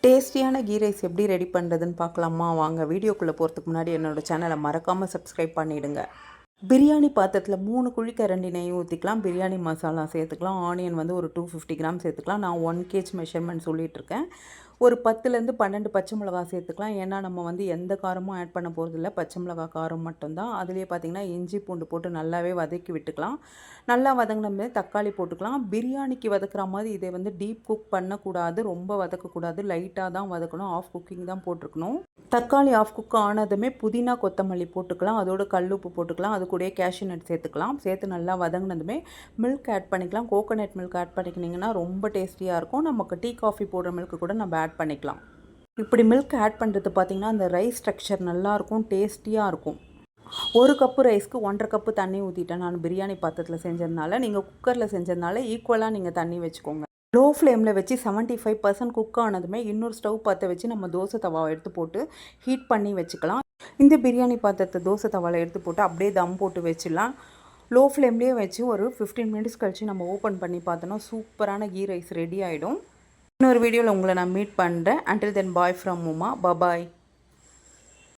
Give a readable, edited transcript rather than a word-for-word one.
டேஸ்டியான key rice எப்படி ready பண்ணுறதுன்னு பார்க்கலாமா? வாங்க. வீடியோக்குள்ளே போகிறதுக்கு முன்னாடி என்னோடய சேனலை மறக்காமல் சப்ஸ்கிரைப் பண்ணிவிடுங்க. பிரியாணி பாத்திரத்தில் 3 குழிக்கரண்டி நெய் ஊற்றிக்கலாம். பிரியாணி மசாலா சேர்த்துக்கலாம். ஆனியன் வந்து ஒரு 250 கிராம் சேர்த்துக்கலாம். நான் 1 kg மெஷர்மெண்ட் சொல்லிகிட்ருக்கேன். ஒரு 10லேருந்து 12 பச்சை மிளகா சேர்த்துக்கலாம். ஏன்னா நம்ம வந்து எந்த காரமும் ஆட் பண்ண போகிறதில்ல. பச்சை மிளகா காரம் மட்டும்தான். அதுலேயே பார்த்திங்கன்னா இஞ்சி பூண்டு போட்டு நல்லாவே வதக்கி விட்டுக்கலாம். நல்லா வதங்கினமே தக்காளி போட்டுக்கலாம். பிரியாணிக்கு வதக்குற மாதிரி இதை வந்து டீப் குக் பண்ணக்கூடாது, ரொம்ப வதக்கக்கூடாது. லைட்டாக தான் வதக்கணும். ஆஃப் குக்கிங் தான் போட்டிருக்கணும். தக்காளி ஆஃப் குக் ஆனதுமே புதினா கொத்தமல்லி போட்டுக்கலாம். அதோட கல்லுப்பு போட்டுக்கலாம். அது கூடயே கேஷ்யூ நட் சேர்த்துக்கலாம். சேர்த்து நல்லா வதங்கினதுமே மில்க் ஆட் பண்ணிக்கலாம். கோகோனட் மில்க் ஆட் பண்ணிக்கிட்டிங்கன்னா ரொம்ப டேஸ்டியாக இருக்கும். நமக்கு டீ காஃபி போடுற மில்க் கூட நம்ம ஆட் பண்ணிக்கலாம். இப்படி மில்க் ஆட் பண்ணுறது பார்த்திங்கன்னா அந்த ரைஸ் ஸ்ட்ரக்சர் நல்லாயிருக்கும், டேஸ்டியாக இருக்கும். 1 கப்பு ரைஸ்க்கு 1.5 கப்பு தண்ணி ஊற்றிட்டேன். நான் பிரியாணி பாத்திரத்தில் செஞ்சதுனால. நீங்கள் குக்கரில் செஞ்சதுனால ஈக்குவலாக நீங்கள் தண்ணி வச்சுக்கோங்க. லோ ஃப்ளேமில் வச்சு 75% குக் ஆனதுமே இன்னொரு ஸ்டவ் பற்ற வச்சு நம்ம தோசை தவாவை எடுத்து போட்டு ஹீட் பண்ணி வச்சுக்கலாம். இந்த பிரியாணி பாத்திரத்தை தோசை தவாவில் எடுத்து போட்டு அப்படியே தம் போட்டு வச்சிடலாம். லோ ஃப்ளேம்லேயே வச்சு ஒரு 15 மினிட்ஸ் கழித்து நம்ம ஓப்பன் பண்ணி பார்த்தோன்னா சூப்பரான கீ ரைஸ் ரெடி ஆகிடும். இன்னொரு வீடியோவில் உங்களை நான் மீட் பண்ணுறேன். Until then bye from Uma. Bye bye.